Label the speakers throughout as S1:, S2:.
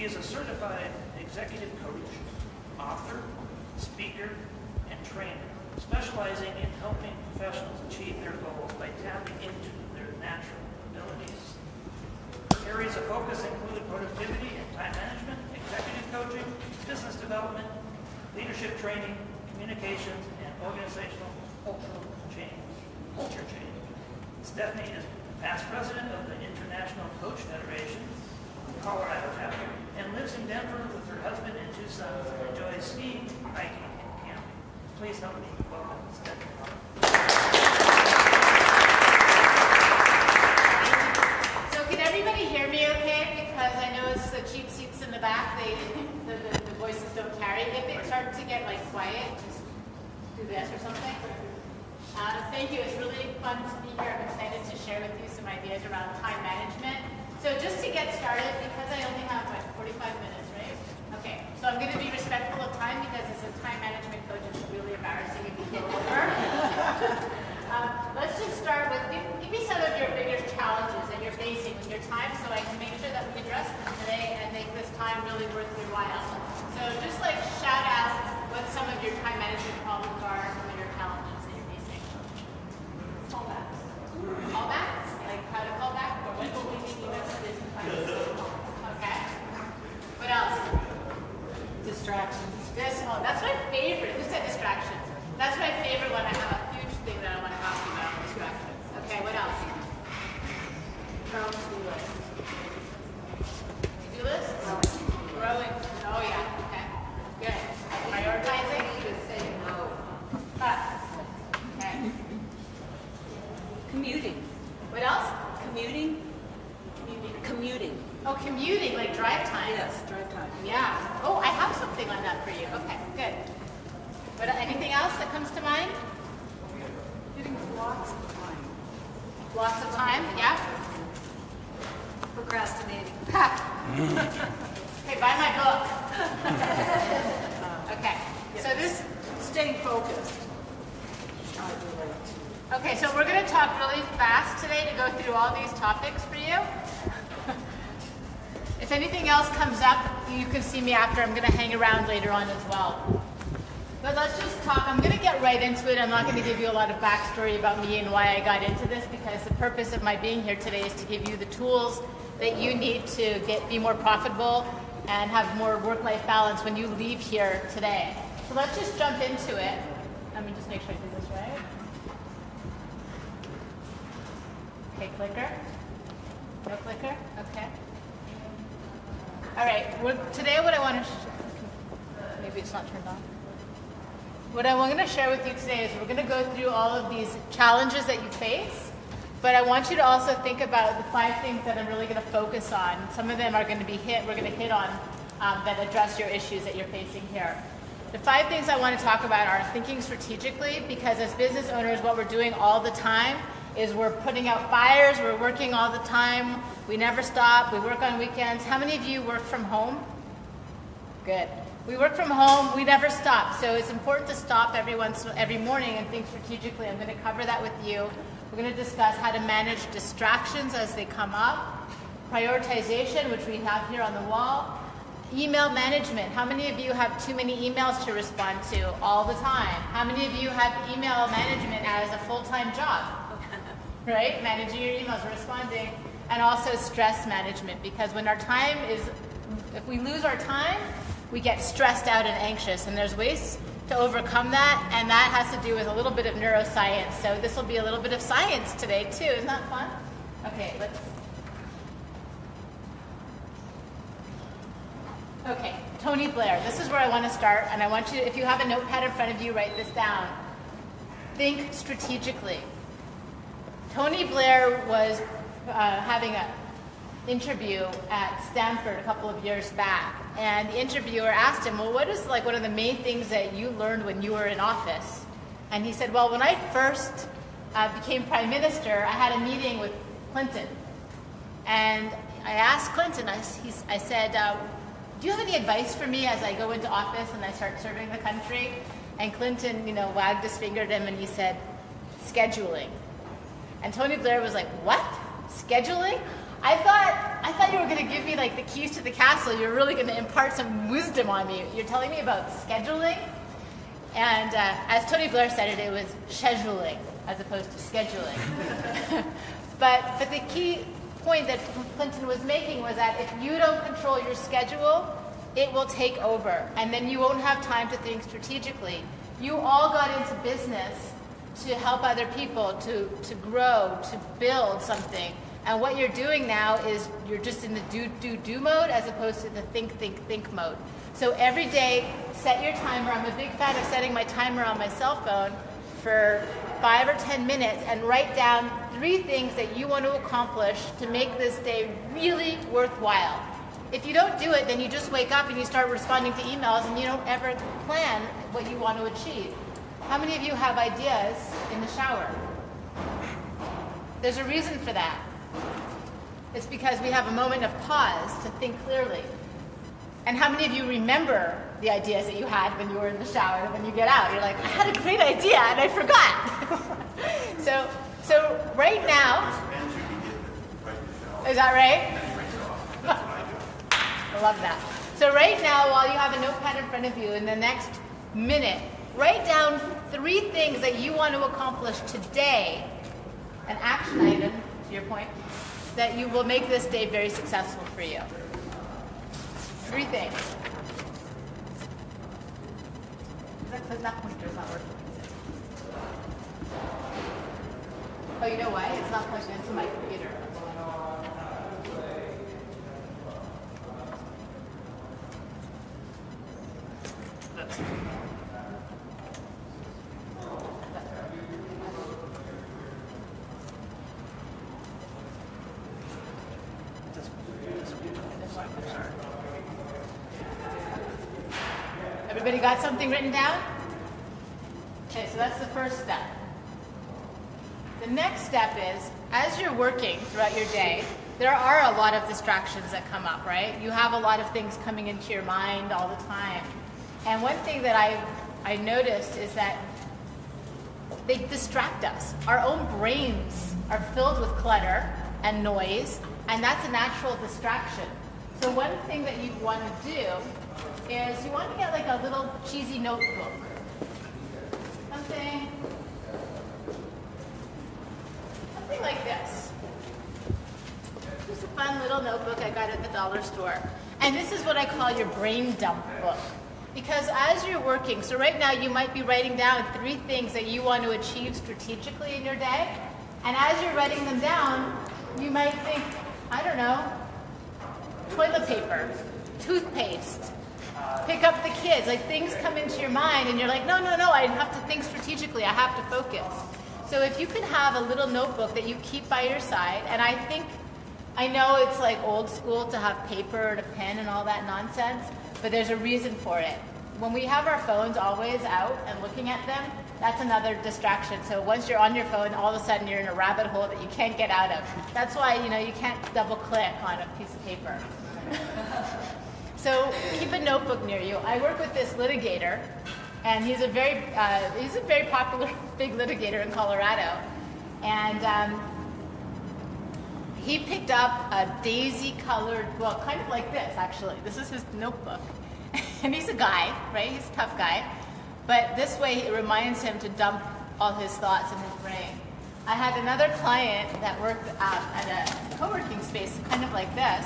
S1: She is a certified executive coach, author, speaker, and trainer, specializing in helping professionals achieve their goals by tapping into their natural abilities. Her areas of focus include productivity and time management, executive coaching, business development, leadership training, communications, and organizational culture change. Stephanie is past president of the International Coach Federation, Colorado chapter, and lives in Denver with her husband and 2 sons and enjoys skiing, hiking, and camping. Please help me welcome Stephanie.
S2: So can everybody hear me okay? Because I know it's the cheap seats in the back, the voices don't carry. If it starts to get like quiet, just do this or something. Thank you. It's really fun to be here. I'm excited to share with you some ideas around time management. So just to get started, because I only have like 45 minutes, right? Okay, so I'm going to be respectful of time because as a time management coach, it's really embarrassing if you go over. Let's just start with, give me some of your biggest challenges that you're facing with your time so I can make sure that we address them today and make this time really worth your while. So just like shout out what some of your time management problems are, some of your challenges that you're facing. Callbacks. Callbacks? Like how to call back? Or when will we need messages and find this? Okay. What else?
S3: Distractions.
S2: That's my favorite. Who said distractions? That's my favorite one. I have a huge thing that I want to talk to you about, distractions. Okay, what else?
S3: To-do list.
S2: To-do list? Growing. Oh yeah, okay. Good. Prioritizing?
S3: Just say no.
S2: Okay.
S3: Commuting.
S2: What else?
S3: Commuting. Commuting.
S2: Oh, commuting, like drive time.
S3: Yes, drive time.
S2: Yeah. Oh, I have something on that for you. Okay, good. But anything else that comes to mind?
S3: Getting lots of time.
S2: Lots of time, yeah?
S3: Procrastinating.
S2: Hey, buy my book. Okay, so this...
S3: Staying focused.
S2: Okay, so we're going to talk really fast today to go through all these topics for you. If anything else comes up, you can see me after. I'm going to hang around later on as well. But let's just talk. I'm going to get right into it. I'm not going to give you a lot of backstory about me and why I got into this, because the purpose of my being here today is to give you the tools that you need to be more profitable and have more work-life balance when you leave here today. So let's just jump into it. Let me just make sure I do this right. Okay, clicker. No clicker? Okay. All right, today what I want to, maybe it's not turned on. What I'm going to share with you today is we're going to go through all of these challenges that you face, but I want you to also think about the 5 things that I'm really going to focus on. Some of them are going to be we're going to hit on that address your issues that you're facing here. The 5 things I want to talk about are thinking strategically, because as business owners, what we're doing all the time is we're putting out fires, we're working all the time, we never stop, we work on weekends. How many of you work from home? Good. We work from home, we never stop. So it's important to stop every morning and think strategically. I'm going to cover that with you. We're going to discuss how to manage distractions as they come up, prioritization, which we have here on the wall, email management. How many of you have too many emails to respond to all the time? How many of you have email management as a full-time job? Right? Managing your emails, responding, and also stress management, because when our time is, if we lose our time, we get stressed out and anxious, and there's ways to overcome that, and that has to do with a little bit of neuroscience. So this will be a little bit of science today too. Isn't that fun? Okay, Okay, Tony Blair. This is where I want to start, and I want you, if you have a notepad in front of you, write this down. Think strategically. Tony Blair was having an interview at Stanford a couple of years back, and the interviewer asked him, well, what is like one of the main things that you learned when you were in office? And he said, well, when I first became prime minister, I had a meeting with Clinton, and I asked Clinton, I said, do you have any advice for me as I go into office and I start serving the country? And Clinton, wagged his finger at him and he said, scheduling. And Tony Blair was like, what? Scheduling? I thought you were going to give me like the keys to the castle. You're really going to impart some wisdom on me. You're telling me about scheduling. And as Tony Blair said it, it was scheduling as opposed to scheduling. but the key point that Clinton was making was that if you don't control your schedule, it will take over. And then you won't have time to think strategically. You all got into business to help other people, to grow, to build something. And what you're doing now is you're just in the do mode as opposed to the think mode. So every day, set your timer. I'm a big fan of setting my timer on my cell phone for 5 or 10 minutes and write down 3 things that you want to accomplish to make this day really worthwhile. If you don't do it, then you just wake up and you start responding to emails and you don't ever plan what you want to achieve. How many of you have ideas in the shower? There's a reason for that. It's because we have a moment of pause to think clearly. And how many of you remember the ideas that you had when you were in the shower and when you get out? You're like, I had a great idea and I forgot. so right now, is that right? I love that. So right now, while you have a notepad in front of you, in the next minute, write down 3 things that you want to accomplish today, an action item, to your point, that you will make this day very successful for you. 3 things. That pointer's not working. Oh, you know why? It's not plugged into my computer. Everybody got something written down? Okay, so that's the first step. The next step is, as you're working throughout your day, there are a lot of distractions that come up, right? You have a lot of things coming into your mind all the time. And one thing that I noticed is that they distract us. Our own brains are filled with clutter and noise, and that's a natural distraction. So one thing that you want to do is you want to get like a little cheesy notebook. Something like this. Just a fun little notebook I got at the dollar store. And this is what I call your brain dump book. Because as you're working, so right now you might be writing down 3 things that you want to achieve strategically in your day. And as you're writing them down, you might think, I don't know, toilet paper, toothpaste, pick up the kids. Like things come into your mind and you're like, no, I have to think strategically. I have to focus. So if you could have a little notebook that you keep by your side, and I know it's like old school to have paper and a pen and all that nonsense, but there's a reason for it. When we have our phones always out and looking at them, that's another distraction. So once you're on your phone, all of a sudden you're in a rabbit hole that you can't get out of. That's why, you can't double click on a piece of paper. So keep a notebook near you. I work with this litigator, and he's a very popular big litigator in Colorado. And he picked up a daisy-colored book, kind of like this, actually. This is his notebook. And he's a guy, right? He's a tough guy. But this way, it reminds him to dump all his thoughts in his brain. I had another client that worked at a co-working space, kind of like this.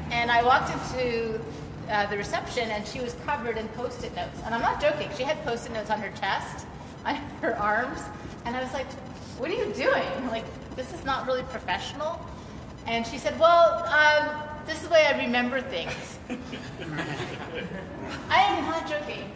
S2: And I walked into the reception, and she was covered in Post-it notes. And I'm not joking. She had Post-it notes on her chest, on her arms. And I was like, what are you doing? Like, this is not really professional. And she said, well, this is the way I remember things. I am not joking.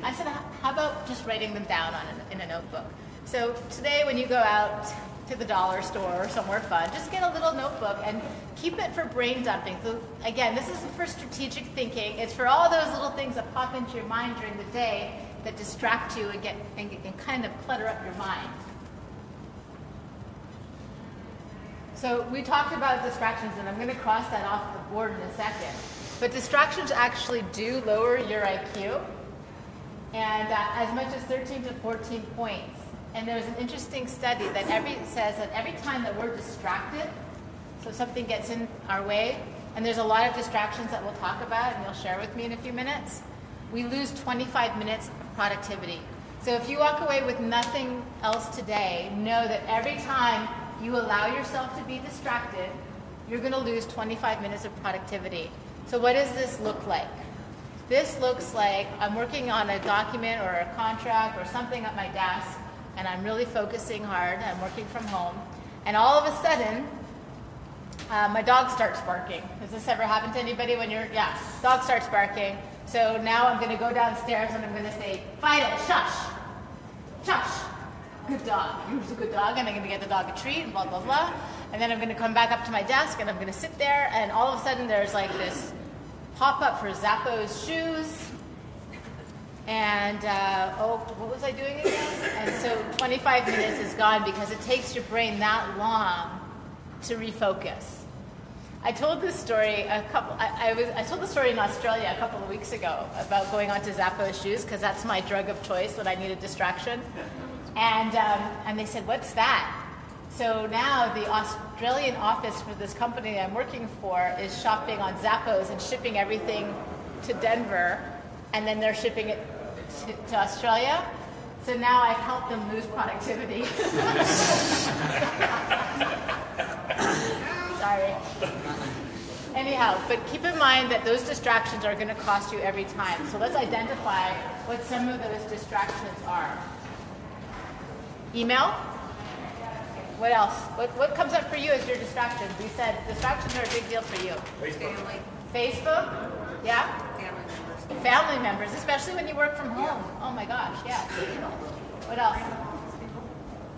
S2: I said, how about just writing them down in a notebook? So today when you go out to the dollar store or somewhere fun, just get a little notebook and keep it for brain dumping. So again, this isn't for strategic thinking. It's for all those little things that pop into your mind during the day that distract you and kind of clutter up your mind. So we talked about distractions, and I'm going to cross that off the board in a second. But distractions actually do lower your IQ, and as much as 13 to 14 points. And there's an interesting study that says that every time that we're distracted, So something gets in our way, and there's a lot of distractions that we'll talk about, and you'll share with me in a few minutes. We lose 25 minutes of productivity. So if you walk away with nothing else today, know that every time you allow yourself to be distracted, you're going to lose 25 minutes of productivity. So what does this look like? This looks like I'm working on a document or a contract or something at my desk, and I'm really focusing hard. I'm working from home, and all of a sudden, my dog starts barking. Has this ever happened to anybody when dog starts barking. So now I'm going to go downstairs and I'm going to say, Fido, shush, shush, good dog. You're a good dog, and I'm going to get the dog a treat, and blah, blah, blah. And then I'm going to come back up to my desk, and I'm going to sit there, and all of a sudden there's like this pop-up for Zappos shoes. And, what was I doing again? And so 25 minutes is gone because it takes your brain that long to refocus. I told this story I told the story in Australia a couple of weeks ago about going on to Zappos shoes because that's my drug of choice when I need a distraction. And they said, what's that? So now the Australian office for this company I'm working for is shopping on Zappos and shipping everything to Denver, and then they're shipping it to Australia. So now I've helped them lose productivity. Sorry. Anyhow, but keep in mind that those distractions are going to cost you every time. So let's identify what some of those distractions are. Email. What else? What comes up for you as your distractions? We said distractions are a big deal for you.
S4: Family.
S2: Facebook? Yeah?
S4: Family members.
S2: Family members, especially when you work from home. Oh my gosh, yeah. What else?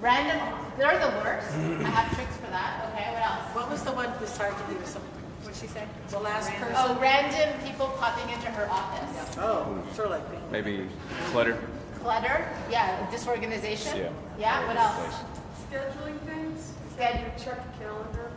S2: Random, they're the worst. I have tricks for that. Okay, what else?
S3: What was the one who started to give something?
S2: What'd she say?
S3: The last person?
S2: Oh, random people popping into her office.
S3: Oh, sort of like me.
S5: Maybe clutter.
S2: Clutter, yeah, disorganization.
S5: Yeah.
S2: Yeah, what else?
S6: Scheduling things.
S2: Schedule.
S6: Check the calendar.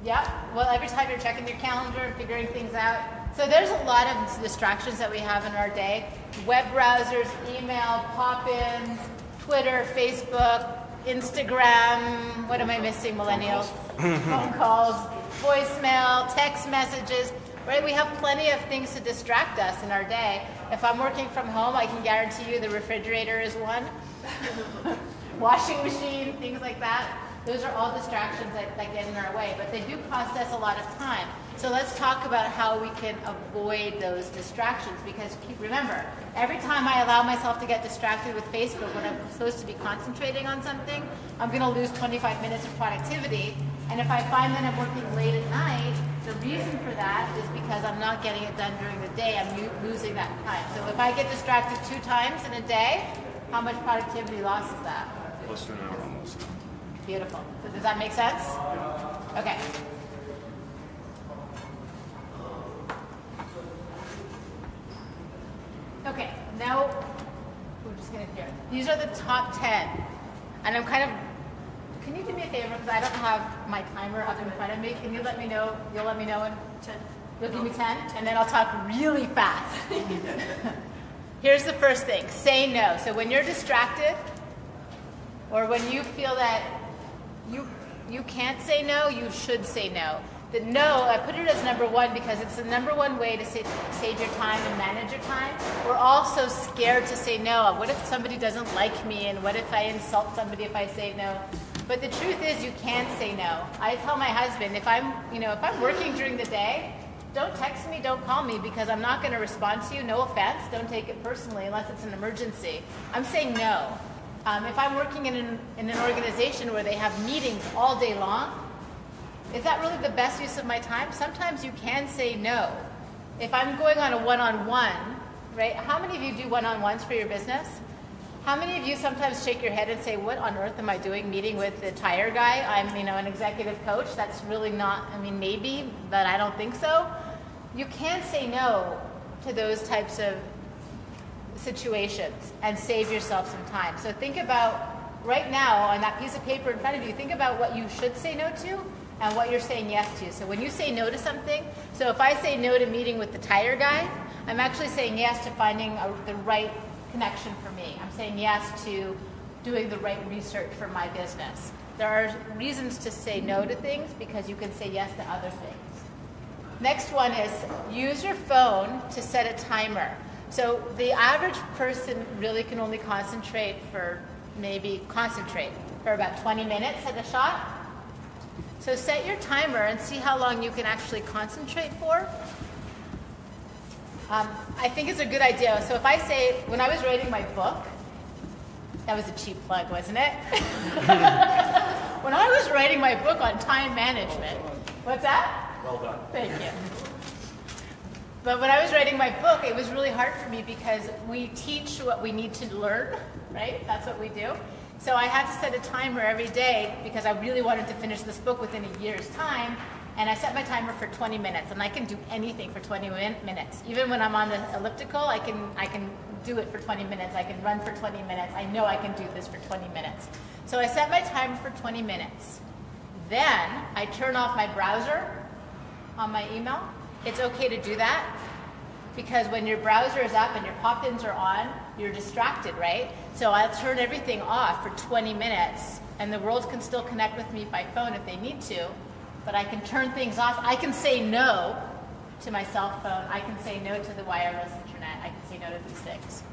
S2: Yeah, well, every time you're checking your calendar and figuring things out. So there's a lot of distractions that we have in our day. Web browsers, email, pop-ins, Twitter, Facebook, Instagram, what am I missing, millennials? Phone calls, voicemail, text messages, right? We have plenty of things to distract us in our day. If I'm working from home, I can guarantee you the refrigerator is one. Washing machine, things like that. Those are all distractions that get in our way, but they do cost us a lot of time. So let's talk about how we can avoid those distractions, because remember, every time I allow myself to get distracted with Facebook when I'm supposed to be concentrating on something, I'm going to lose 25 minutes of productivity. And if I find that I'm working late at night, the reason for that is because I'm not getting it done during the day. I'm losing that time. So if I get distracted 2 times in a day, how much productivity loss is that?
S5: Close to an hour almost.
S2: Beautiful. So does that make sense? Okay. Okay, now we're just going to hear. These are the top 10. And I'm kind of, can you do me a favor, because I don't have my timer up in front of me. Can you let me know, you'll let me know when? 10. You'll give me 10, and then I'll talk really fast. Here's the first thing, say no. So when you're distracted, or when you feel that you can't say no, you should say no. The no, I put it as number 1 because it's the number 1 way to save your time and manage your time. We're all so scared to say no. What if somebody doesn't like me, and what if I insult somebody if I say no? But the truth is, you can say no. I tell my husband, if I'm working during the day, don't text me, don't call me, because I'm not going to respond to you. No offense, don't take it personally unless it's an emergency. I'm saying no. If I'm working in an organization where they have meetings all day long, is that really the best use of my time? Sometimes you can say no. If I'm going on a one-on-one, right? How many of you do one-on-ones for your business? How many of you sometimes shake your head and say, what on earth am I doing meeting with the tire guy? I'm an executive coach. That's really not, maybe, but I don't think so. You can say no to those types of situations and save yourself some time. So think about, right now, on that piece of paper in front of you, think about what you should say no to and what you're saying yes to. So when you say no to something, so if I say no to meeting with the tire guy, I'm actually saying yes to finding the right connection for me. I'm saying yes to doing the right research for my business. There are reasons to say no to things because you can say yes to other things. Next one is use your phone to set a timer. So the average person really can only concentrate for about 20 minutes at a shot. So set your timer and see how long you can actually concentrate for. I think it's a good idea. So if I say, when I was writing my book, that was a cheap plug, wasn't it? When I was writing my book on time management, what's that?
S7: Well done.
S2: Thank you. But when I was writing my book, it was really hard for me because we teach what we need to learn, right? That's what we do. So I had to set a timer every day because I really wanted to finish this book within a year's time. And I set my timer for 20 minutes, and I can do anything for 20 minutes. Even when I'm on the elliptical, I can do it for 20 minutes. I can run for 20 minutes. I know I can do this for 20 minutes. So I set my timer for 20 minutes. Then I turn off my browser on my email. It's okay to do that because when your browser is up and your pop-ins are on, you're distracted, right? So I'll turn everything off for 20 minutes, and the world can still connect with me by phone if they need to. But I can turn things off. I can say no to my cell phone. I can say no to the wireless internet. I can say no to these things.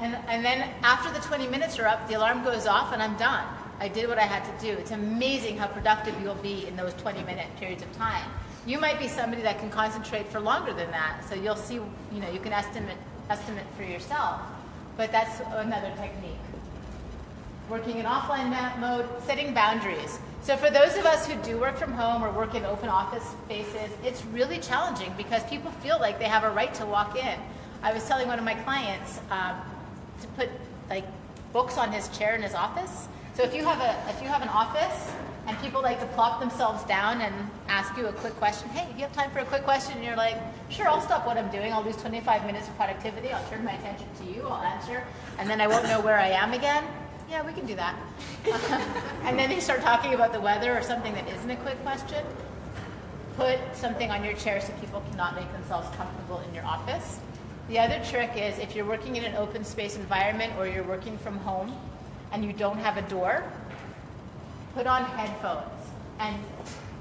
S2: And then after the 20 minutes are up, the alarm goes off and I'm done. I did what I had to do. It's amazing how productive you'll be in those 20-minute periods of time. You might be somebody that can concentrate for longer than that. So you'll see, you can estimate for yourself. But that's another technique. Working in offline mode, setting boundaries. So for those of us who do work from home or work in open office spaces, it's really challenging because people feel like they have a right to walk in. I was telling one of my clients to put books on his chair in his office. So if you have an office and people like to plop themselves down and ask you a quick question, hey, do you have time for a quick question? And you're like, sure, I'll stop what I'm doing. I'll lose 25 minutes of productivity. I'll turn my attention to you. I'll answer. And then I won't know where I am again. Yeah, we can do that. And then they start talking about the weather or something that isn't a quick question. Put something on your chair so people cannot make themselves comfortable in your office. The other trick is if you're working in an open space environment or you're working from home and you don't have a door, put on headphones. And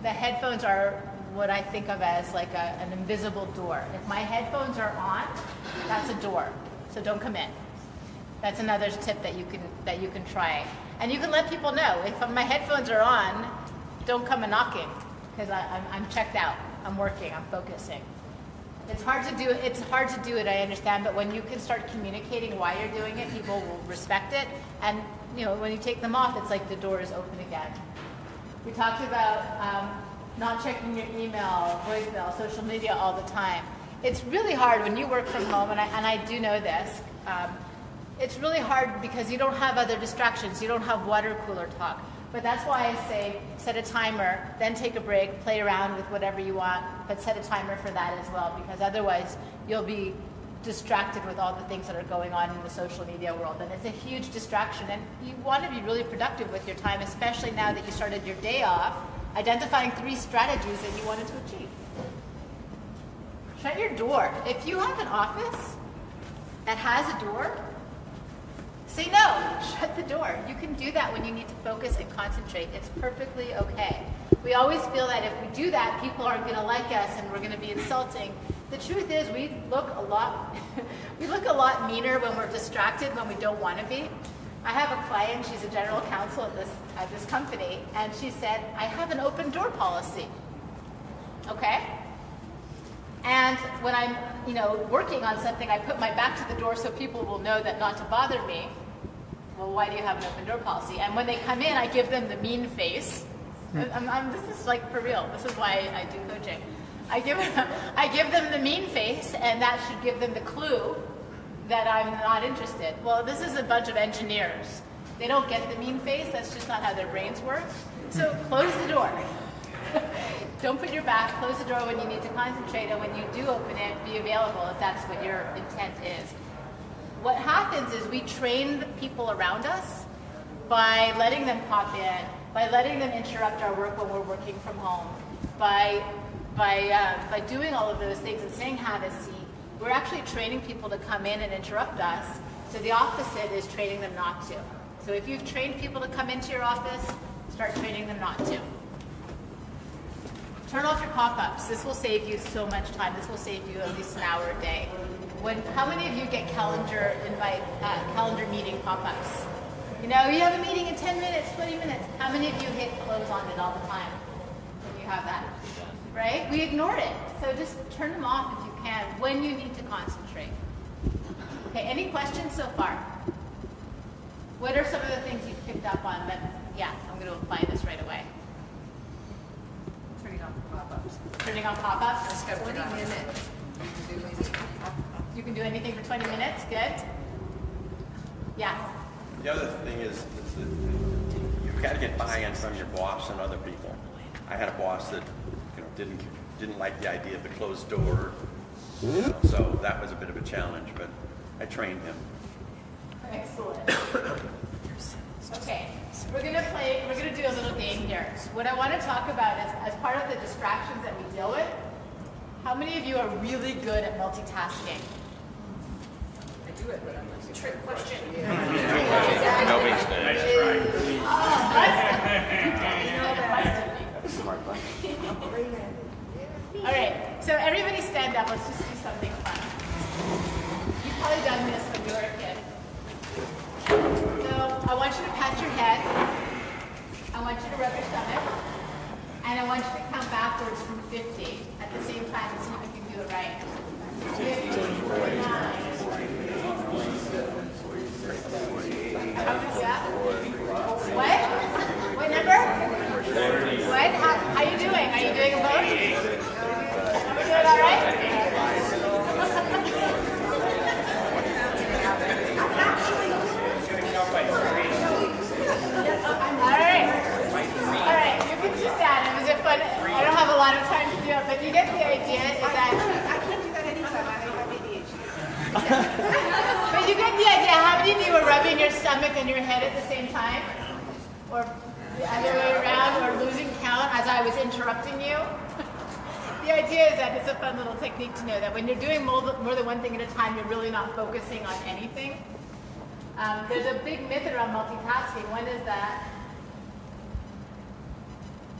S2: the headphones are what I think of as like an invisible door. If my headphones are on, that's a door. So don't come in. That's another tip that you can try. And you can let people know, if my headphones are on, don't come a knocking, because I'm checked out. I'm working, I'm focusing. It's hard to do it, I understand, but when you can start communicating why you're doing it, people will respect it. And when you take them off, it's like the door is open again. We talked about not checking your email, voicemail, social media all the time. It's really hard when you work from home, and I do know this. It's really hard because you don't have other distractions. You don't have water cooler talk. But that's why I say set a timer, then take a break, play around with whatever you want, but set a timer for that as well, because otherwise you'll be distracted with all the things that are going on in the social media world. And it's a huge distraction. And you want to be really productive with your time, especially now that you started your day off, identifying 3 strategies that you wanted to achieve. Shut your door. If you have an office that has a door, say no, shut the door. You can do that when you need to focus and concentrate. It's perfectly okay. We always feel that if we do that, people aren't going to like us and we're going to be insulting. The truth is we look a lot meaner when we're distracted, when we don't want to be. I have a client, she's a general counsel at this company, and she said, I have an open door policy. Okay? And when I'm, working on something, I put my back to the door so people will know that not to bother me. Well, why do you have an open door policy? And when they come in, I give them the mean face. This is like for real. This is why I do coaching. I give them the mean face, and that should give them the clue that I'm not interested. Well, this is a bunch of engineers. They don't get the mean face. That's just not how their brains work. So close the door. Don't put your back, close the door when you need to concentrate, and when you do open it, be available if that's what your intent is. What happens is we train the people around us by letting them pop in, by letting them interrupt our work when we're working from home, by doing all of those things and saying have a seat. We're actually training people to come in and interrupt us, so the opposite is training them not to. So if you've trained people to come into your office, start training them not to. Turn off your pop-ups. This will save you so much time. This will save you at least an hour a day. How many of you get calendar meeting pop-ups? You know, you have a meeting in 10 minutes, 20 minutes. How many of you hit close on it all the time when you have that? Right? We ignore it. So just turn them off if you can when you need to concentrate. Okay, any questions so far? What are some of the things you've picked up on that, yeah, I'm going to apply this right away.
S4: Turning off pop-ups.
S2: Turning on pop-ups?
S4: 20 minutes.
S2: You can do anything for 20 minutes, good. Yeah.
S7: The other thing is that you've got to get buy-in from your boss and other people. I had a boss that didn't like the idea of the closed door, so that was a bit of a challenge, but I trained him.
S2: Excellent. Okay, we're gonna do a little game here. What I want to talk about is, as part of the distractions that we deal with, how many of you are really good at multitasking?
S4: I do it, but I'm not.
S2: Trick question.
S5: Nobody's there.
S2: All right, so everybody stand up. Let's just do something fun. You've probably done this when you were a kid. So I want you to pat your head. I want you to rub your stomach. And I want you to count backwards from 50 at the same time and see if you can do it right. 50, 49. How many is that? What? What number? What? How are you doing? Are you doing them both? Are we doing all right? All right, you can sit down. It was a fun. I don't have a lot of time to do it, but you get the idea. Is that
S4: I can't do that anytime. I have ADHD.
S2: but you get the idea. How many of you were rubbing your stomach and your head at the same time? Or the other way around, or losing count as I was interrupting you? The idea is that it's a fun little technique to know that when you're doing more than one thing at a time, you're really not focusing on anything. There's a big myth around multitasking. One is that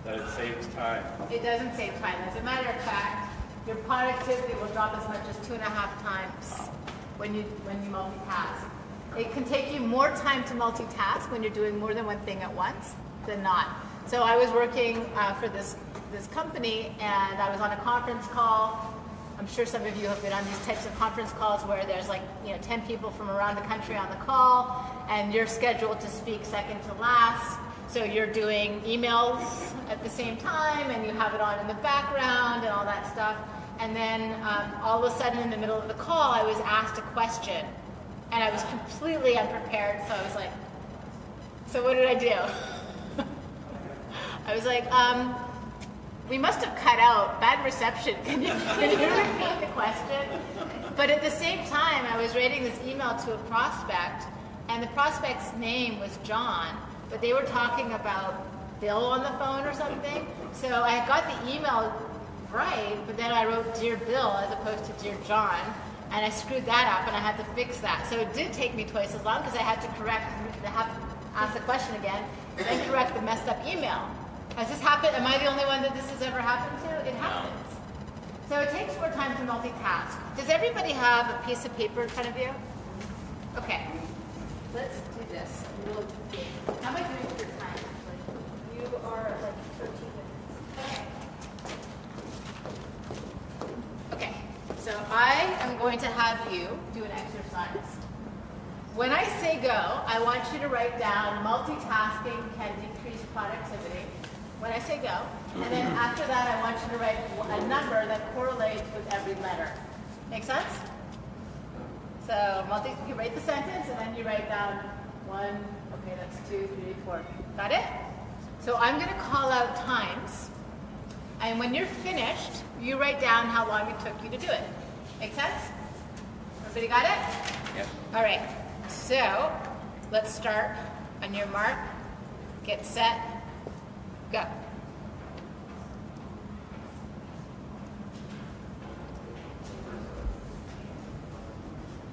S5: it saves time.
S2: it doesn't save time. As a matter of fact, your productivity will drop as much as 2.5 times when you multitask. It can take you more time to multitask when you're doing more than one thing at once than not. So I was working for this company, and I was on a conference call. I'm sure some of you have been on these types of conference calls where there's 10 people from around the country on the call, and you're scheduled to speak second to last. So you're doing emails at the same time, and you have it on in the background and all that stuff. And then all of a sudden in the middle of the call, I was asked a question, and I was completely unprepared. So I was like, so what did I do? I was like, we must have cut out bad reception. Can you repeat the question? But at the same time, I was writing this email to a prospect, and the prospect's name was John, but they were talking about Bill on the phone or something. So I got the email right, but then I wrote Dear Bill as opposed to Dear John, and I screwed that up, and I had to fix that. So it did take me twice as long because I had to ask the question again, and then correct the messed up email. Has this happened? Am I the only one that this has ever happened to? It happens. So it takes more time to multitask. Does everybody have a piece of paper in front of you? Okay. Let's do this. A little game. How am I doing with your time, actually?
S6: You are at like 13 minutes.
S2: Okay. So I am going to have you do an exercise. When I say go, I want you to write down multitasking can decrease productivity. When I say go, and then after that I want you to write a number that correlates with every letter. Make sense? So you write the sentence and then you write down 1, okay, that's 2, 3, 4. Got it? So I'm going to call out times, and when you're finished, you write down how long it took you to do it. Make sense? Everybody got it?
S5: Yep.
S2: All right. So let's start on your mark. Get set. Go.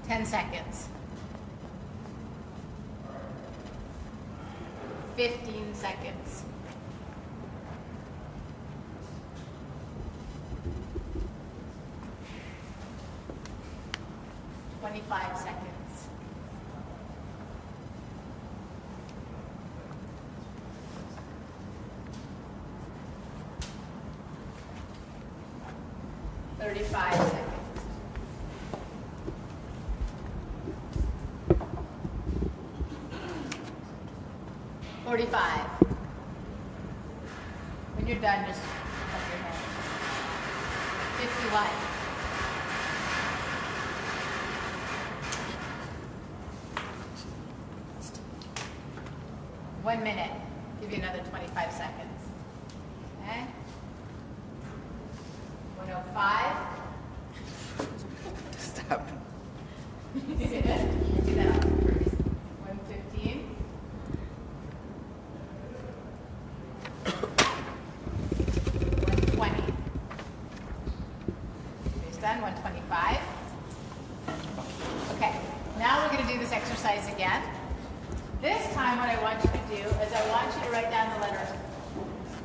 S2: $10 seconds. 15 seconds. Twenty-five seconds. Thirty-five seconds. 45. When you're done, just up your hand. 51. 1 minute. Give you another 25 seconds. Okay? 105.
S5: Stop.
S2: Do that first. 115. 120. He's done. 125. Okay. Now we're going to do this exercise again. This time what I want you to do is I want you to write down the letters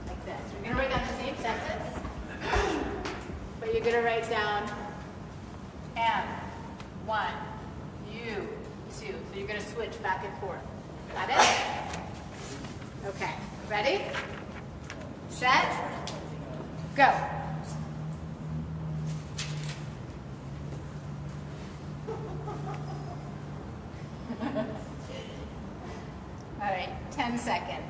S2: like this. You're going to write down the same sentence, but you're going to write down M, 1, U, 2. So you're going to switch back and forth. Got it? Okay. Ready? Set? Go. All right, 10 seconds.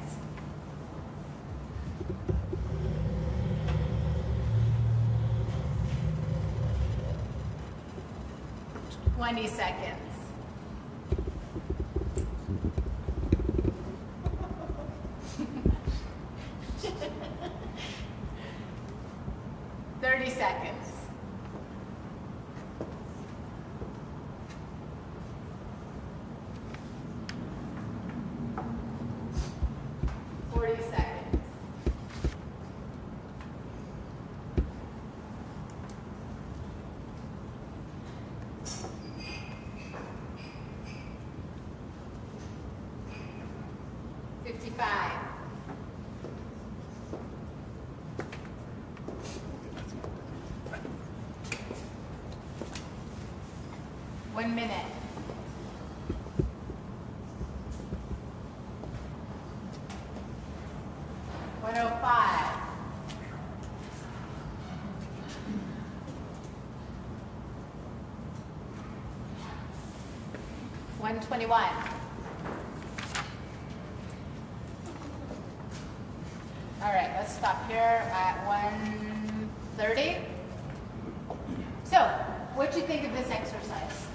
S2: Twenty seconds. 30 seconds. 40 seconds. 55. 1 minute. 105. 121. All right, let's stop here at 130. So, what do you think of this exercise?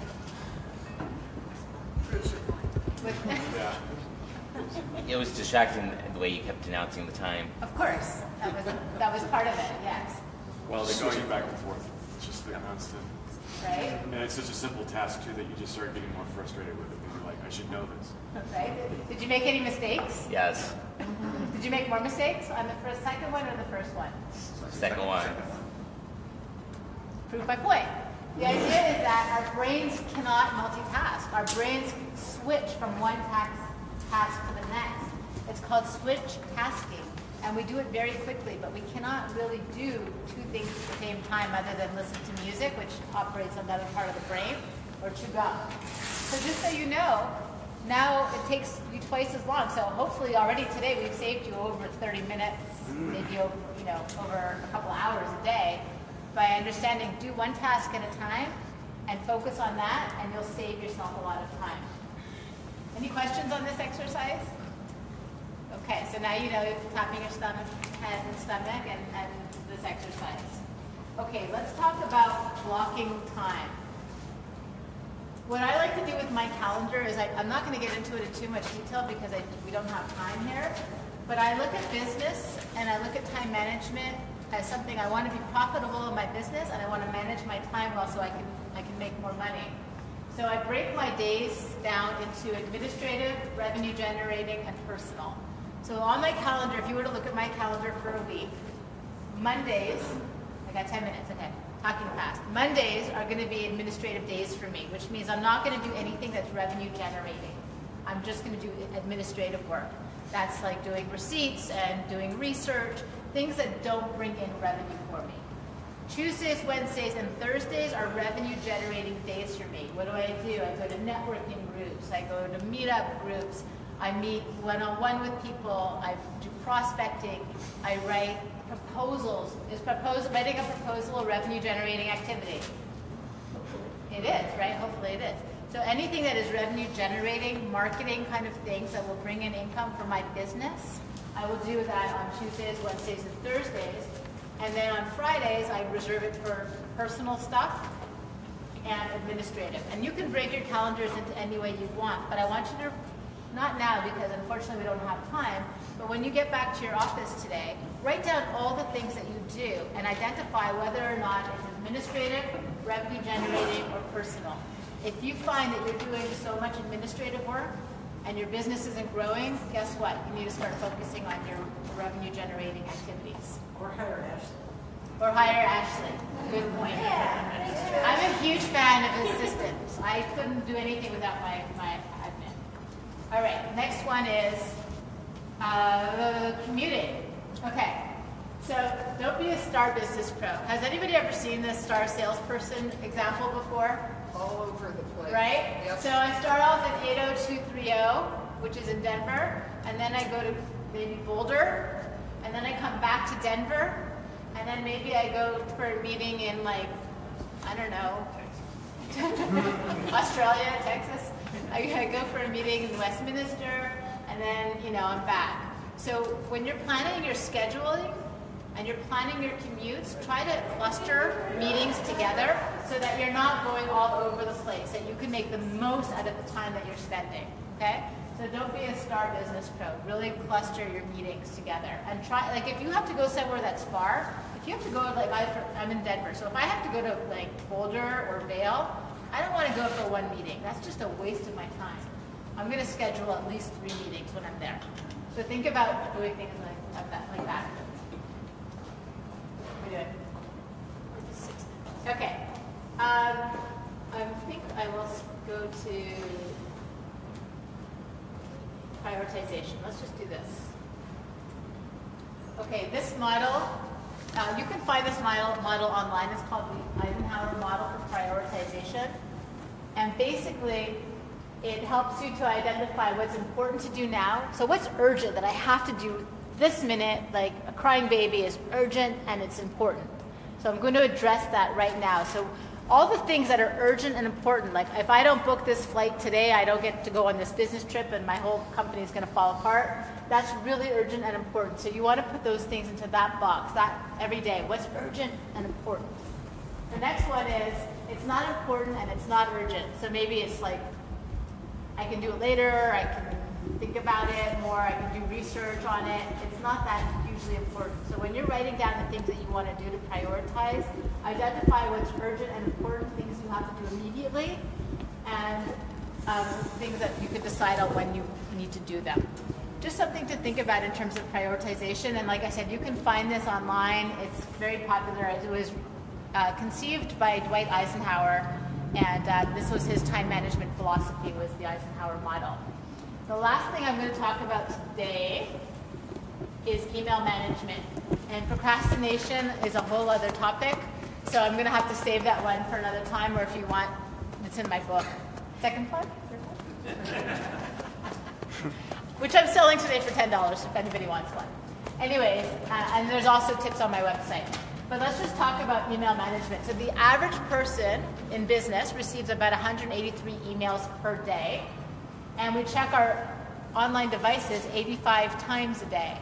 S5: Yeah.
S8: It was distracting the way you kept announcing the time.
S2: Of course, that was part of it. Yes,
S5: Well, they're going back and forth. It's just the constant.
S2: right,
S5: And it's such a simple task, too, that you just start getting more frustrated with it. And you're like, I should know this.
S2: right. Did you make any mistakes?
S8: Yes.
S2: Did you make more mistakes on the second one or the first one?
S8: Second one.
S2: Proof by point. The idea is that our brains cannot multitask. Our brains switch from one task to the next. It's called switch tasking. And we do it very quickly, but we cannot really do two things at the same time other than listen to music, which operates on another part of the brain, or chew gum. So just so you know, now it takes you twice as long. So hopefully already today we've saved you over 30 minutes, maybe over, over a couple hours a day by understanding do one task at a time and focus on that, and you'll save yourself a lot of time. Any questions on this exercise? Okay, so now you know you're tapping your stomach, head and stomach and this exercise. Okay, let's talk about blocking time. What I like to do with my calendar is I'm not going to get into it in too much detail because we don't have time here, but I look at business and I look at time management as something I want to be profitable in my business and I want to manage my time well so I can make more money. So I break my days down into administrative, revenue generating, and personal. So on my calendar, if you were to look at my calendar for a week, Mondays, I got 10 minutes, okay, talking fast. Mondays are going to be administrative days for me, which means I'm not going to do anything that's revenue generating. I'm just going to do administrative work. That's like doing receipts and doing research, things that don't bring in revenue for me. Tuesdays, Wednesdays, and Thursdays are revenue generating days for me. What do? I go to networking groups, I go to meetup groups, I meet one-on-one with people, I do prospecting, I write proposals. Is writing a proposal a revenue generating activity? It is, right? Hopefully it is. So anything that is revenue generating, marketing kind of things that will bring in income for my business, I will do that on Tuesdays, Wednesdays, and Thursdays. And then on Fridays, I reserve it for personal stuff and administrative. And you can break your calendars into any way you want, but I want you to, not now because unfortunately we don't have time, but when you get back to your office today, write down all the things that you do and identify whether or not it's administrative, revenue generating, or personal. If you find that you're doing so much administrative work and your business isn't growing, guess what? You need to start focusing on your revenue generating activities.
S3: Or hire Ashley.
S2: Or hire Ashley. Good point. I'm a huge fan of his systems. I couldn't do anything without my admin. All right, next one is commuting. Okay, so don't be a star business pro. Has anybody ever seen this star salesperson example before?
S4: All over the place.
S2: Right?
S4: Yep.
S2: So I start off at 80230, which is in Denver, and then I go to maybe Boulder, and then I come back to Denver, and then maybe I go for a meeting in like, I don't know, Australia, Texas. I go for a meeting in Westminster, and then, I'm back. So when you're planning your scheduling and you're planning your commutes, try to cluster meetings together so that you're not going all over the place, that you can make the most out of the time that you're spending, okay? So don't be a star business pro. Really cluster your meetings together. And try, like if you have to go somewhere that's far, if you have to go, like I'm in Denver, so if I have to go to like Boulder or Vail, I don't want to go for one meeting. That's just a waste of my time. I'm going to schedule at least 3 meetings when I'm there. So think about doing things like that. Okay. I think I will go to prioritization. Let's just do this. Okay, this model, you can find this model online. It's called the Eisenhower model for prioritization. And basically, it helps you to identify what's important to do now. So what's urgent that I have to do this minute, like a crying baby is urgent and it's important. So I'm going to address that right now. So all the things that are urgent and important, like if I don't book this flight today, I don't get to go on this business trip and my whole company is going to fall apart. That's really urgent and important. So you want to put those things into that box, that every day. What's urgent and important? The next one is, it's not important and it's not urgent. So maybe it's like, I can do it later, I can think about it more, I can do research on it. It's not that hugely important. So when you're writing down the things that you want to do to prioritize, identify what's urgent and important, things you have to do immediately, and things that you can decide on when you need to do them. Just something to think about in terms of prioritization. And like I said, you can find this online. It's very popular. It was conceived by Dwight Eisenhower, and this was his time management philosophy, was the Eisenhower model. The last thing I'm going to talk about today is email management. And procrastination is a whole other topic, so I'm going to have to save that one for another time, or if you want, it's in my book. Second part? Which I'm selling today for $10 if anybody wants one. Anyways, and there's also tips on my website. But let's just talk about email management. So the average person in business receives about 183 emails per day. And we check our online devices 85 times a day.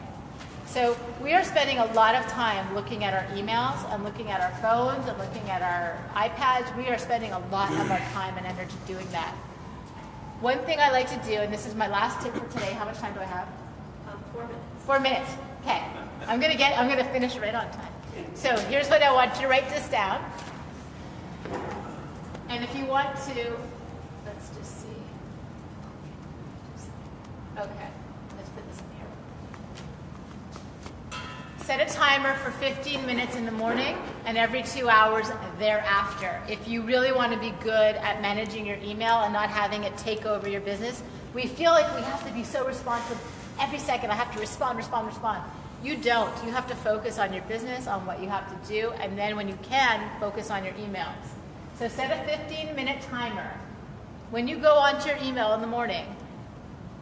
S2: So we are spending a lot of time looking at our emails and looking at our phones and looking at our iPads. We are spending a lot of our time and energy doing that. One thing I like to do, and this is my last tip for today. How much time do I have?
S6: 4 minutes.
S2: 4 minutes. Okay. I'm gonna finish right on time. So here's what I want you to write this down. And if you want to, let's just see. Okay, let's put this in here. Set a timer for 15 minutes in the morning and every 2 hours thereafter. If you really want to be good at managing your email and not having it take over your business, we feel like we have to be so responsive every second I have to respond. You don't. You have to focus on your business, on what you have to do, and then when you can, focus on your emails. So set a 15-minute timer. When you go onto your email in the morning,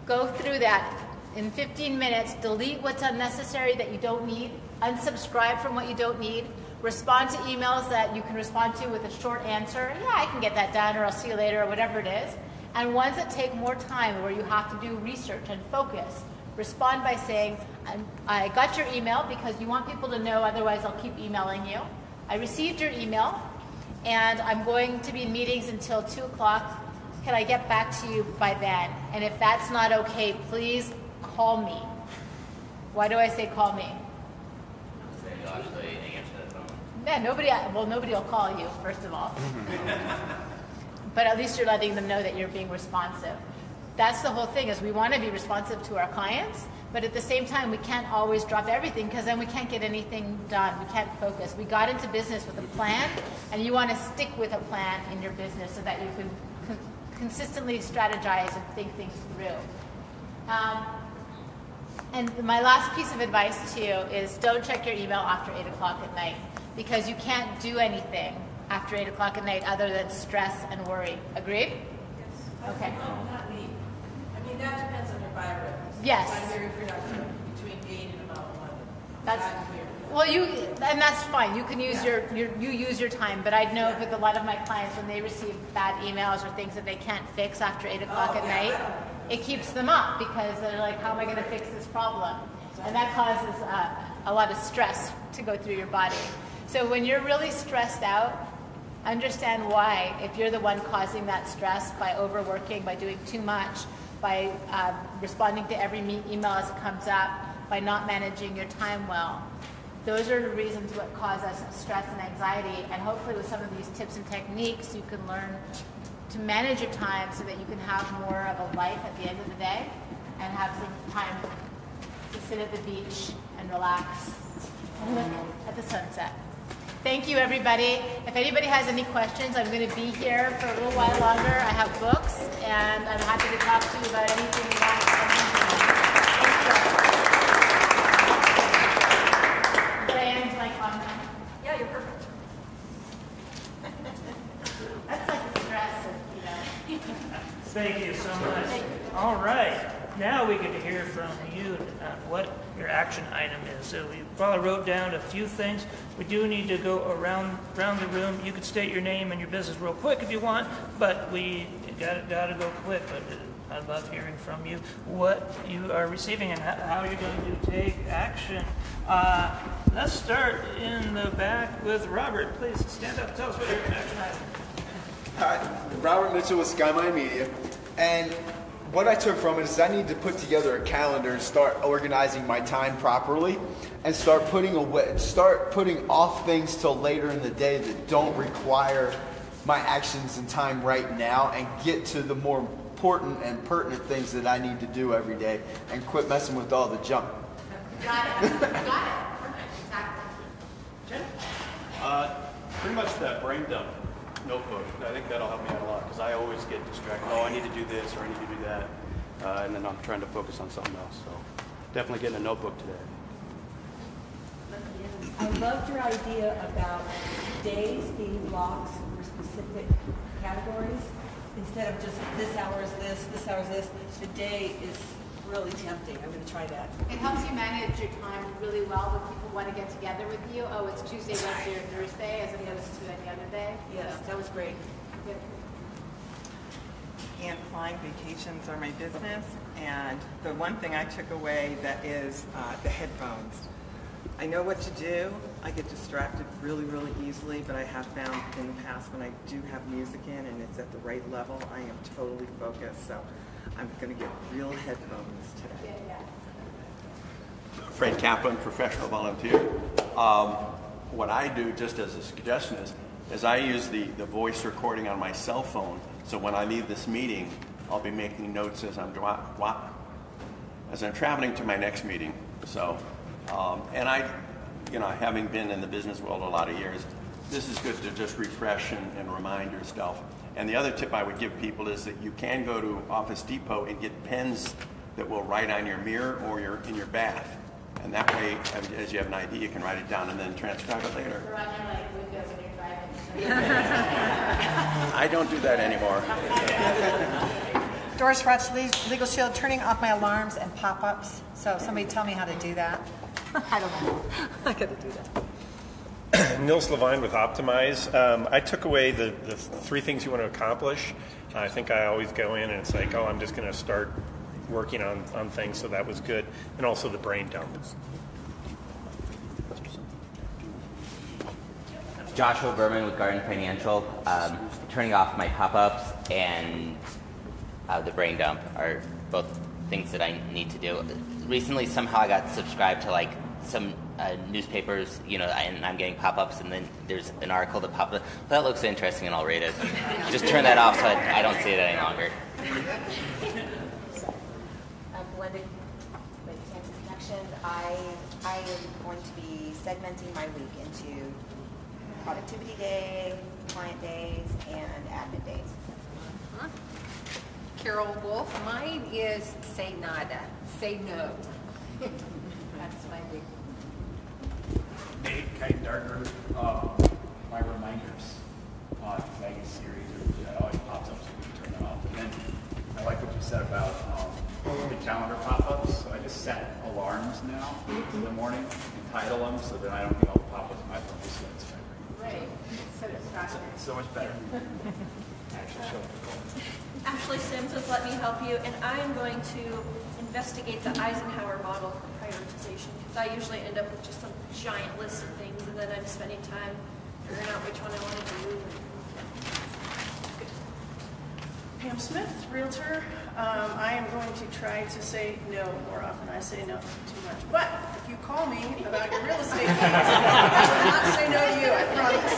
S2: go through that in 15 minutes, delete what's unnecessary that you don't need, unsubscribe from what you don't need, respond to emails that you can respond to with a short answer. Yeah, I can get that done, or I'll see you later, or whatever it is. And ones that take more time, where you have to do research and focus, respond by saying, I got your email, because you want people to know, otherwise I'll keep emailing you. I received your email, and I'm going to be in meetings until 2 o'clock. Can I get back to you by then? And if that's not okay, please call me. Why do I say call me?
S8: So you'll actually answer the phone.
S2: Yeah, nobody will call you, first of all. But at least you're letting them know that you're being responsive. That's the whole thing, is we want to be responsive to our clients, but at the same time, we can't always drop everything, because then we can't get anything done. We can't focus. We got into business with a plan, and you want to stick with a plan in your business so that you can consistently strategize and think things through. And my last piece of advice to you is don't check your email after 8 o'clock at night, because you can't do anything after 8 o'clock at night other than stress and worry. Agreed?
S4: Yes.
S2: Okay.
S4: Not me. I mean, that depends on your biorhythms.
S2: Yes.
S4: I'm very productive between 8 and about 11.
S2: That's
S4: I'm weird.
S2: well, and that's fine. You can use you use your time, but I know with a lot of my clients, when they receive bad emails or things that they can't fix after 8 o'clock at night, it keeps them up, because they're like, how am I going to fix this problem? And that causes a lot of stress to go through your body. So when you're really stressed out, understand why. If you're the one causing that stress by overworking, by doing too much, by responding to every email as it comes up, by not managing your time well, those are the reasons what cause us stress and anxiety. And hopefully with some of these tips and techniques, you can learn to manage your time so that you can have more of a life at the end of the day, and have some time to sit at the beach and relax and look at the sunset. Thank you, everybody. If anybody has any questions, I'm going to be here for a little while longer. I have books, and I'm happy to talk to you about anything you want. Thank you. Diane's my comment.
S4: Yeah, you're perfect.
S2: That's like the stress of, you know.
S1: Thank you so much. All right. Now we get to hear from you what your action item is. So we probably wrote down a few things. We do need to go around the room. You could state your name and your business real quick if you want, but we got to go quick. But I love hearing from you what you are receiving and how you're going to take action. Let's start in the back with Robert. Please stand up. Tell us what your action item is.
S9: Hi, Robert Mitchell with SkyMind Media, and what I took from it is I need to put together a calendar and start organizing my time properly, and start putting off things till later in the day that don't require my actions and time right now, and get to the more important and pertinent things that I need to do every day, and quit messing with all the junk.
S2: Got it. Perfect. Exactly.
S1: Jim?
S10: Pretty much that brain dump notebook. I think that'll help me out a lot, because I always get distracted. Oh, I need to do this or I need to do that, and then I'm trying to focus on something else. So definitely getting a notebook today.
S11: I loved your idea about days being blocks for specific categories. Instead of just this hour is this hour is this, the day is really tempting. I'm going to try that.
S2: It helps you manage your time really well when people want to get together with you. Oh, it's Tuesday, Wednesday, or Thursday, as opposed to any other day.
S11: Yes, that was great.
S2: Good.
S12: And flying vacations are my business, and the one thing I took away that is the headphones. I know what to do. I get distracted really, really easily, but I have found in the past when I do have music in and it's at the right level, I am totally focused. So I'm going to get real headphones today.
S7: Fred Kaplan, professional volunteer. What I do, just as a suggestion, is I use the voice recording on my cell phone. So when I leave this meeting, I'll be making notes as I'm traveling to my next meeting. So, and having been in the business world a lot of years, this is good to just refresh and remind yourself. And the other tip I would give people is that you can go to Office Depot and get pens that will write on your mirror or in your bath. And that way, as you have an idea, you can write it down and then transcribe it later.
S2: Or on your like windows when you're driving.
S7: I don't do that anymore.
S13: Doris Frotch, Legal Shield, turning off my alarms and pop-ups. So somebody tell me how to do that. I don't know. I gotta do that.
S14: Nils Levine with Optimize. I took away the 3 things you want to accomplish. I think I always go in and it's like, oh, I'm just going to start working on things, so that was good. And also the brain dump.
S8: Joshua Berman with Garden Financial. Turning off my pop-ups and the brain dump are both things that I need to do. Recently, somehow I got subscribed to like some newspapers, and I'm getting pop-ups, and then there's an article that pops up. That looks interesting, and I'll read it. Just turn that off so I don't see it any longer.
S15: Blended with Kansas Connections, I am going to be segmenting my week into productivity day, client days, and admin days.
S16: Carol Wolf, mine is say nada, say no. That's my big.
S5: Nate Kite-Darker, my reminders on Maggie's series, that always pops up so we can turn that off. And then I like what you said about the calendar pop-ups. So I just set alarms now in the morning and title them so that I don't get all the pop-ups on my phone. Just so it's
S2: Right. So distracting.
S5: so much better. Actually show up the goal.
S6: Ashley Sims has let me help you, and I am going to investigate the Eisenhower model for prioritization, because I usually end up with just some giant list of things, and then I'm spending time figuring out which one I want to do.
S3: Pam Smith, Realtor. I am going to try to say no more often. I say no too much. But if you call me about your real estate needs, I will not say no to you, I promise.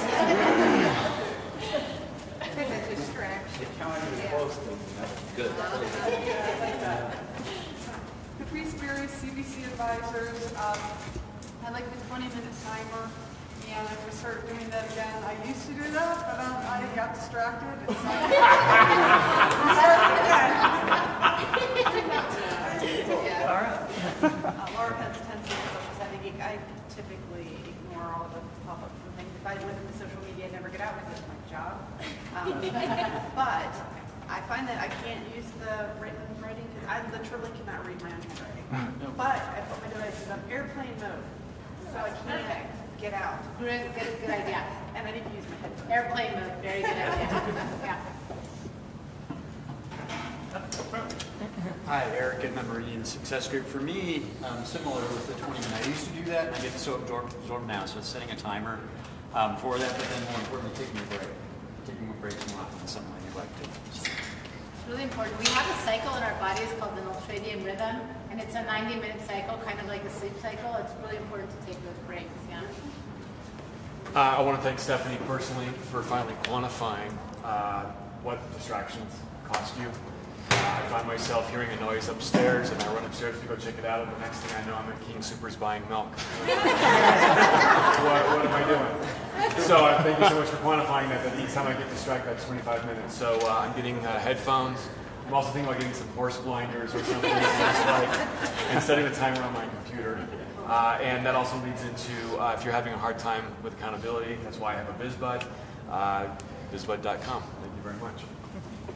S16: Distraction.
S8: Good.
S17: Caprice Berry, CBC Advisors. I like the 20-minute timer, and I'm going to start doing that again. I used to do that, but I got distracted. And so
S11: Laura Pence, 10 Social Savvy Geek. I typically ignore all of the pop-ups and things. If I live in the social media, I never get out because it's my job. But I find that I can't use the writing because I literally cannot read my own handwriting. But I put my devices on airplane mode, so I can't get out.
S2: Good idea.
S11: And I need to use my headphones.
S2: Airplane mode, very good idea. Yeah.
S10: Hi, Eric in the Meridian Success Group. For me, similar with the 20-minute, I used to do that, and I get so absorbed now. So it's setting a timer for that, but then more importantly, taking a break. Taking a break more often is something I neglected.
S2: It's really important. We have a cycle in our bodies called the ultradian rhythm, and it's a 90-minute cycle, kind of like a sleep cycle. It's really important to take those breaks. Yeah.
S5: I want to thank Stephanie personally for finally quantifying what distractions cost you. I find myself hearing a noise upstairs, and I run upstairs to go check it out, and the next thing I know, I'm at King Soopers buying milk. what am I doing? So thank you so much for quantifying that each time I get distracted, that's 25 minutes. So I'm getting headphones. I'm also thinking about getting some horse blinders or something and setting the timer on my computer. And that also leads into if you're having a hard time with accountability, that's why I have a Biz Bud, bizbud.com. Thank you very much.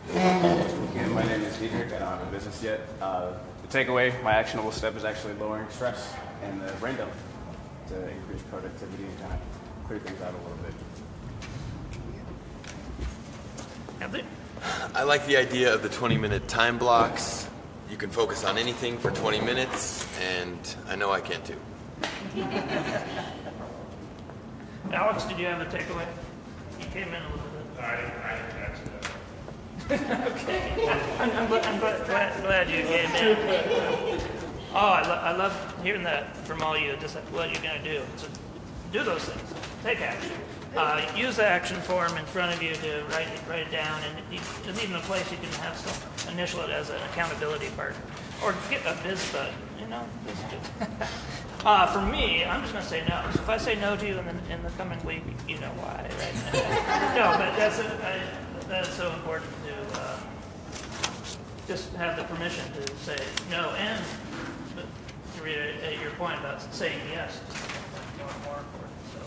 S18: Again, my name is Diedrich. I don't have a business yet. The takeaway, my actionable step is actually lowering stress and the brain dump to increase productivity and kind of clear things out a little bit.
S19: I like the idea of the 20-minute time blocks. You can focus on anything for 20 minutes, and I know I can too.
S1: Alex, did you have a takeaway? You came in a little bit.
S14: I didn't catch that.
S1: Okay. I'm glad you came in. Oh, I love hearing that from all you. Just what you're going to do. So do those things. Take action. Use the action form in front of you to write it down, and there's even a place you can have some initial it as an accountability partner, or get a Biz Bud. For me, I'm just going to say no. So if I say no to you in the coming week, you know why, right? No, but that's so important to just have the permission to say no, and to reiterate your point about saying yes is more important. So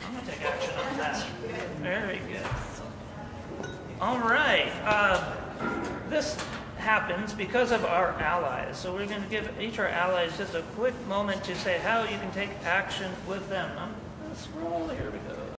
S1: I'm going to take action on that. Very good. All right. This happens because of our allies. So we're going to give each of our allies just a quick moment to say how you can take action with them. I'm going to scroll. Here we go.